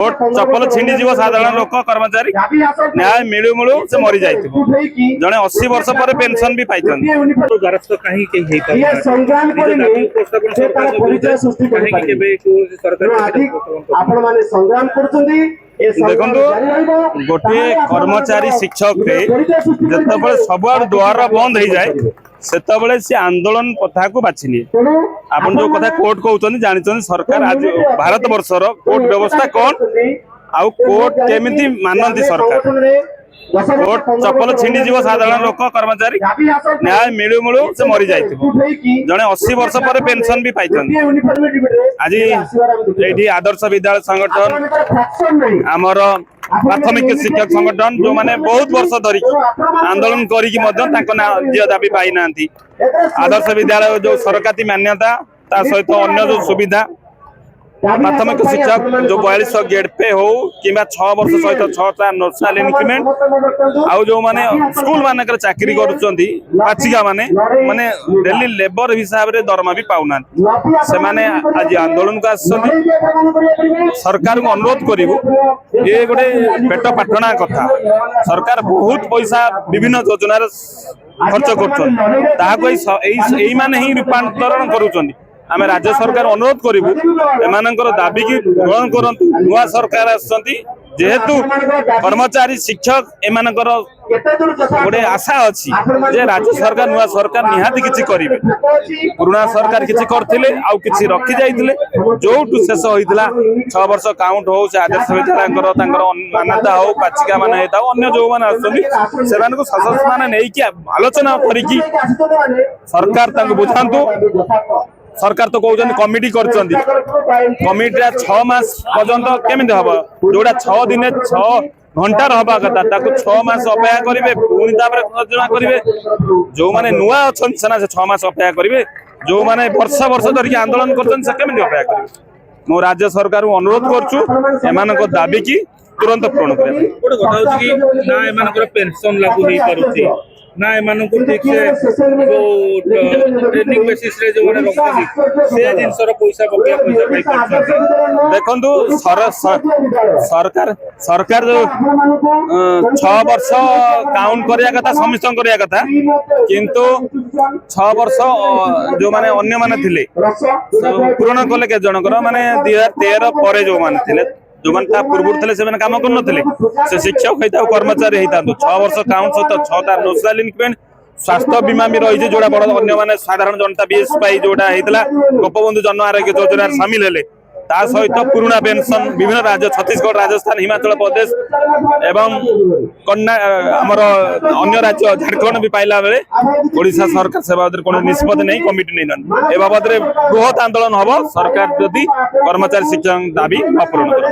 चप्पल छिंडी जीव साधारण लोक कर्मचारी न्याय मिलू मिलू से मरी जाए जड़े 80 वर्ष पर पेंशन भी पाई देखो गोटे कर्मचारी शिक्षक जो सब द्वार बंद हो जाए से सी आंदोलन कथा को बाछिनी आपन जो कथा कोर्ट कहते जानी सरकार आज भारत वर्षर कोर्ट व्यवस्था कौन आउ कोर्ट केमिति मानती सरकार कोर्ट चप्पल छिंडी जीव साधारण लोक कर्मचारी न्याय मिलू मिलू से मरी जाए जड़े 80 वर्ष पर पेंशन भी पाई आज ये आदर्श विद्यालय संगठन आमर प्राथमिक शिक्षक संगठन जो माने बहुत वर्ष धरी आंदोलन करी दाबी पाई ना आदर्श विद्यालय जो सरकारी मान्यता सहित अन्य जो सुविधा प्राथमिक शिक्षक जो 4200 गेट पे हो कि 6 वर्ष सहित 6टा नेशनल इंक्रीमेंट आउ जो माने स्कूल मानकर चाकरी करूचंती पाचिका माने माने डेली लेबर हिसाब रे दरमा भी पाउना से माने आज आंदोलन को आसछन सरकार को अनुरोध करिवु ये गोटे पेट पाटना कथा सरकार बहुत पैसा विभिन्न योजना खर्च करछन ताहा कोई माने ही रूपांतरण करूचंती आम राज्य सरकार अनुरोध करूँ एमानकर दाबी की ग्रहण करंतु नुआ सरकार आसछंती जेहेतु कर्मचारी शिक्षक एमानकर गोटे आशा अच्छी जे राज्य सरकार नुआ सरकार निहाती किछि करिवे पुराना सरकार किछि करथिले आउ किछि रखि जाइथिले जोटु शेष होइतिला 6 वर्ष काउंट हो से आदर्श विद्यालयकर तांकर मान्यता हो पाचिका माने हेता अन्य जो माने आछथि सेमान को शासक माने नै कि आलोचना करी कि सरकार तांको बुझांतु सरकार तो कहते कमिटी कमिटी 6 मास पर्यंत केमी हम जोड़ा 6 दिन 6 घंटार हवा कथा 6 मास अपेक्षा करेंगे पुणी योजना करेंगे जो मैंने नुआ अच्छा से 6 मास अपेक्षा करेंगे जो मैंने वर्ष वर्ष धरिक आंदोलन करमी अपेक्षा करेंगे मो राज्य सरकार को अनुरोध करुँ दाबी की तुरंत पूरण कर पेंशन लागू हो पारुची ना एमान को ठीक से जो ट्रेनिंग बेसिस रे जो माने रखथि से जिनसर पैसा बकिया पैसा पाइ देखंतु सरकार सरकार जो 6 वर्ष काउंट करिया कथा समिशन करिया कथा किंतु 6 वर्ष जो माने अन्य माने थिले पूर्ण कले के जनकर माने 2013 परे जो माने थिले जो मैंने पूर्व थे से कम कर से शिक्षक होता कर्मचारी होता 6 वर्ष काउंट सहित 6टा नेशनल इंक्रीमेंट स्वास्थ्य बीमा भी रही जोड़ा बड़ अन्य माने साधारण जनता बीएस पाई जोड़ा होता गोपबंधु जन आरोग्य योजना सामिल हेले ता सहित पुराना पेंशन विभिन्न राज्य छत्तीसगढ़ राजस्थान हिमाचल प्रदेश एवं आमर अन्य राज्य झारखंड भी पाइला बेले ओडिशा सरकार से बाबद कोन निष्पत्ति नहीं कमिटी नहीं ए बाबद बृहत आंदोलन हम सरकार जदि कर्मचारी शिक्षक दाबी अपूर्ण कर।